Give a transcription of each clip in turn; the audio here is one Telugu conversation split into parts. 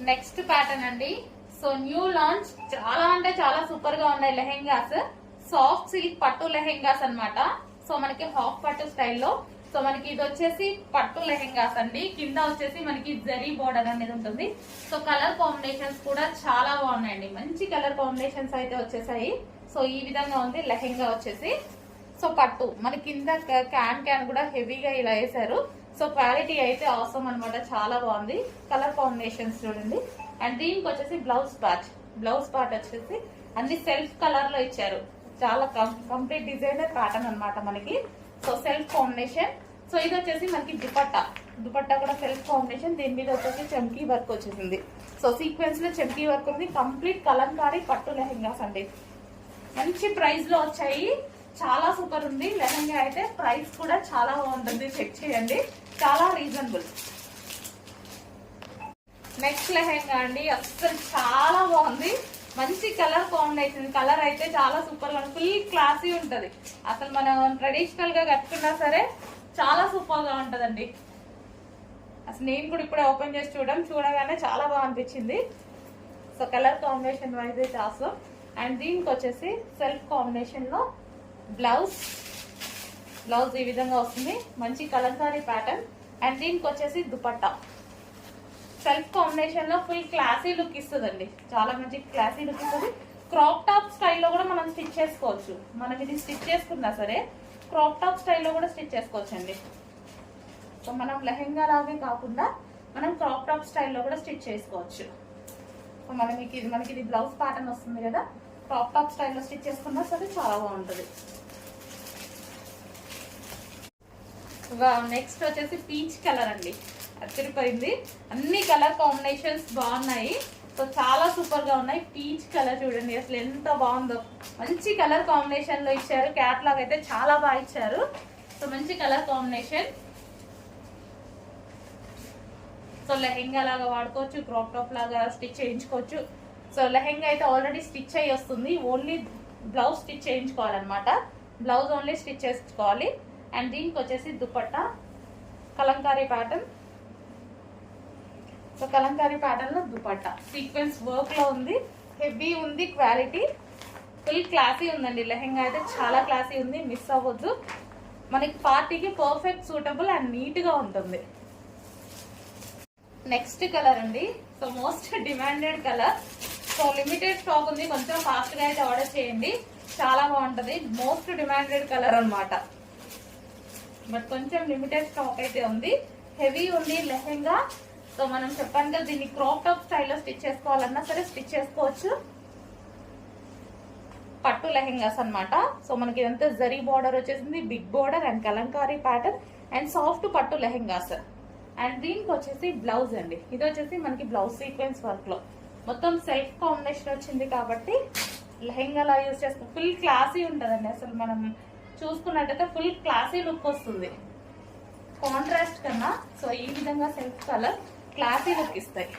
నెక్స్ట్ ప్యాటర్న్ అండి. సో న్యూ లాంచ్, చాలా అంటే చాలా సూపర్ గా ఉన్నాయి లెహెంగాస్. సాఫ్ట్ సిల్క్ పట్టు లెహెంగాస్ అన్నమాట. సో మనకి హాఫ్ పట్టు స్టైల్లో. సో మనకి ఇది వచ్చేసి పట్టు లెహెంగాస్ అండి. కింద వచ్చేసి మనకి జరీ బోర్డర్ అనేది ఉంటుంది. సో కలర్ కాంబినేషన్స్ కూడా చాలా బాగున్నాయండి. మంచి కలర్ కాంబినేషన్స్ అయితే వచ్చేసాయి. సో ఈ విధంగా ఉంది లెహెంగా వచ్చేసి. సో పట్టు మన కింద క్యాన్ కూడా హెవీగా ఇలా వేసారు. సో క్వాలిటీ అయితే అవసరం అనమాట, చాలా బాగుంది. కలర్ కాంబినేషన్స్ చూడండి. అండ్ దీనికి వచ్చేసి బ్లౌజ్ పార్ట్ వచ్చేసి అన్ని సెల్ఫ్ కలర్ లో ఇచ్చారు. చాలా కంప్లీట్ డిజైనర్ ప్యాటర్న్ అనమాట మనకి. So self combination. సో ఇది వచ్చేసి మనకి దుపట్టా కూడా సెల్ఫ్ కాంబినేషన్. దీని మీద వచ్చేసి చమ్కీ వర్క్ వచ్చేసింది. సో సీక్వెన్స్ లో చమ్కీ వర్క్ ఉంది. కంప్లీట్ కలంకారీ పట్టు లెహెంగాస్ అండి. మంచి ప్రైస్ లో వచ్చాయి. చాలా సూపర్ ఉంది లెహెంగా అయితే. ప్రైస్ కూడా చాలా బాగుంటుంది, చెక్ చేయండి, చాలా రీజనబుల్. నెక్స్ట్ లెహెంగా అండి, అసలు చాలా బాగుంది. మంచి కలర్ కాంబినేషన్. కలర్ అయితే చాలా సూపర్ గా, ఫుల్ క్లాసీ ఉంటది. అసలు మనం ట్రెడిషనల్ గా కట్టుకున్నా సరే చాలా సూపర్ గా ఉంటదండి. అసలు నేను కూడా ఇప్పుడే ఓపెన్ చేసి చూడగానే చాలా బాగా అనిపించింది. సో కలర్ కాంబినేషన్ వైజ్ అయితే అవసరం. అండ్ దీనికి వచ్చేసి సెల్ఫ్ కాంబినేషన్ లో బ్లౌజ్ ఈ విధంగా వస్తుంది. మంచి కలంకారీ ప్యాటర్న్. అండ్ దీనికి వచ్చేసి దుపట్టా సెల్ఫ్ కాంబినేషన్ లో ఫుల్ క్లాసీ లుక్ ఇస్తుందండి. చాలా మంచి క్లాసీ లుక్ ఇస్తుంది. క్రాప్ టాప్ స్టైల్లో కూడా మనం స్టిచ్ చేసుకోవచ్చు. మనం ఇది స్టిచ్ చేసుకున్నా సరే క్రాప్ టాప్ స్టైల్లో కూడా స్టిచ్ చేసుకోవచ్చు అండి. సో మనం లెహెంగా లాగే కాకుండా మనం క్రాప్ టాప్ స్టైల్లో కూడా స్టిచ్ చేసుకోవచ్చు. సో మనకి ఇది బ్లౌజ్ ప్యాటర్న్ వస్తుంది కదా, క్రాప్ టాప్ స్టైల్లో స్టిచ్ చేసుకున్నా సరే చాలా బాగుంటుంది. నెక్స్ట్ వచ్చేసి పీచ్ కలర్ అండి. అదిరిపోయింది. అన్ని కలర్ కాంబినేషన్స్ బాగున్నాయి. సో చాలా సూపర్ గా ఉన్నాయి. పీచ్ కలర్ చూడండి అసలు ఎంత బాగుందో. మంచి కలర్ కాంబినేషన్ లో ఇచ్చారు. క్యాట్లాగ్ అయితే చాలా బాగా ఇచ్చారు. సో మంచి కలర్ కాంబినేషన్. సో లెహెంగా లాగా వాడుకోవచ్చు, క్రాప్ టాప్ లాగా స్టిచ్ చేయించుకోవచ్చు. సో లెహెంగా అయితే ఆల్రెడీ స్టిచ్ అయ్యి వస్తుంది. ఓన్లీ బ్లౌజ్ స్టిచ్ చేయించుకోవాలన్నమాట. బ్లౌజ్ ఓన్లీ స్టిచ్ చేసుకోవాలి. అండ్ దీనికి వచ్చేసి dupatta kalamkari pattern. So kalamkari pattern లో దుపట్టా సీక్వెన్స్ వర్క్ లో ఉంది. హెవీ ఉంది, క్వాలిటీ ఫుల్ క్లాసీ ఉందండి. లెహెంగా అయితే చాలా క్లాసీ ఉంది, మిస్ అవ్వద్దు. మనకి పార్టీకి పర్ఫెక్ట్ సూటబుల్ అండ్ నీట్ గా ఉంటుంది. నెక్స్ట్ కలర్ అండి. So most demanded colour. So limited stock ఉంది, కొంచెం ఫాస్ట్ గా అయితే ఆర్డర్ చేయండి. చాలా బాగుంటది. మోస్ట్ డిమాండెడ్ కలర్ అన్నమాట. బట్ కొంచెం లిమిటెడ్ స్టాక్ అయితే ఉంది. హెవీ ఉంది లెహెంగా. సో మనం చెప్పాను కదా, దీన్ని క్రాప్ టాప్ స్టైల్లో స్టిచ్ చేసుకోవాలన్నా సరే స్టిచ్ చేసుకోవచ్చు. పట్టు లెహెంగాస్ అన్నమాట. సో మనకి ఇదంతా జరీ బార్డర్ వచ్చేసింది, big border and kalamkari pattern and soft పట్టు లెహెంగాస్. అండ్ దీనికి వచ్చేసి బ్లౌజ్ అండి. ఇది వచ్చేసి మనకి బ్లౌజ్ సీక్వెన్స్ వర్క్ లో మొత్తం సెల్ఫ్ కాంబినేషన్ వచ్చింది కాబట్టి లెహెంగాలా యూజ్ చేసుకో. ఫుల్ క్లాసీ ఉంటదండి. అసలు మనం చూసుకున్నట్టయితే ఫుల్ క్లాసీ లుక్ వస్తుంది కాంట్రాస్ట్ కన్నా. సో ఈ విధంగా సెల్ఫ్ కలర్ క్లాసీ లుక్ ఇస్తాయి.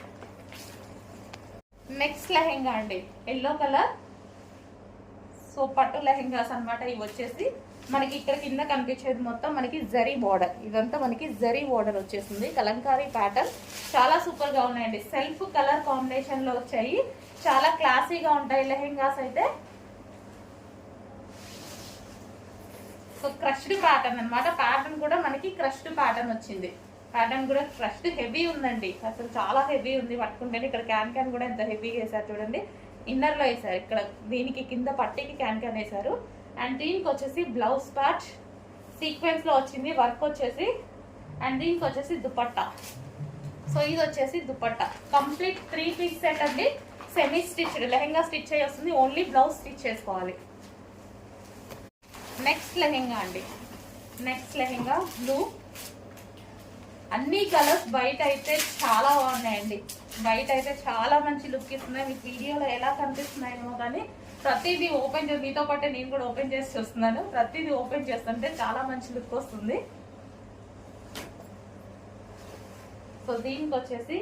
నెక్స్ట్ లెహెంగా అండి, ఎల్లో కలర్. సో పట్టు లెహెంగాస్ అనమాట. ఇవి వచ్చేసి మనకి ఇక్కడ కింద కనిపించేది మొత్తం మనకి జరీ బార్డర్. ఇదంతా మనకి జరీ బార్డర్ వచ్చేసింది. కలంకారీ ప్యాటర్న్ చాలా సూపర్ గా ఉన్నాయండి. సెల్ఫ్ కలర్ కాంబినేషన్ లో వచ్చాయి. చాలా క్లాసీగా ఉంటాయి లెహెంగాస్ అయితే. సో క్రష్డ్ ప్యాటర్న్ అనమాట. ప్యాటర్న్ కూడా మనకి క్రష్డ్ ప్యాటర్న్ వచ్చింది. ప్యాటర్న్ కూడా క్రష్డ్ హెవీ ఉందండి. అసలు చాలా హెవీ ఉంది పట్టుకుంటే. ఇక్కడ క్యాన్ కూడా ఎంత హెవీగా వేసారు చూడండి. ఇన్నర్ లో వేసారు. ఇక్కడ దీనికి కింద పట్టికి క్యాన్ వేసారు. అండ్ దీనికి వచ్చేసి బ్లౌజ్ పార్ట్ సీక్వెన్స్ లో వచ్చింది వర్క్ వచ్చేసి. అండ్ దీనికి వచ్చేసి దుపట్టా. సో ఇది వచ్చేసి దుపట్టా కంప్లీట్ 3 పీస్ సెట్ అండి. సెమీ స్టిచ్డ్ లెహెంగా స్టిచ్ అయ్యి వస్తుంది. ఓన్లీ బ్లౌజ్ స్టిచ్ చేసుకోవాలి. నెక్స్ట్ లెహెంగా అండి. Next lehenga blue. అన్ని కలర్స్ బయట అయితే చాలా బాగున్నాయండి. బయట అయితే చాలా మంచి లుక్ ఇస్తున్నాయి. మీకు వీడియోలో ఎలా కనిపిస్తున్నాయేమో కానీ ప్రతిదీ ఓపెన్ చేసి, మీతో పాటే నేను కూడా ఓపెన్ చేసి చూస్తున్నాను. ప్రతిదీ ఓపెన్ చేస్తుంటే చాలా మంచి లుక్ వస్తుంది. సో దీనికి వచ్చేసి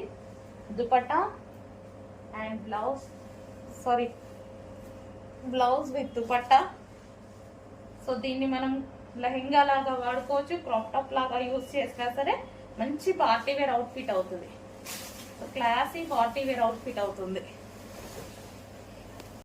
dupatta and blouse with dupatta. So దీన్ని మనం లెహెంగా లాగా వాడుకోవచ్చు, క్రాప్ టాప్ లాగా యూజ్ చేసినా సరే మంచి పార్టీ వేర్ అవుట్ఫిట్ అవుతుంది. So classy party wear outfit అవుతుంది.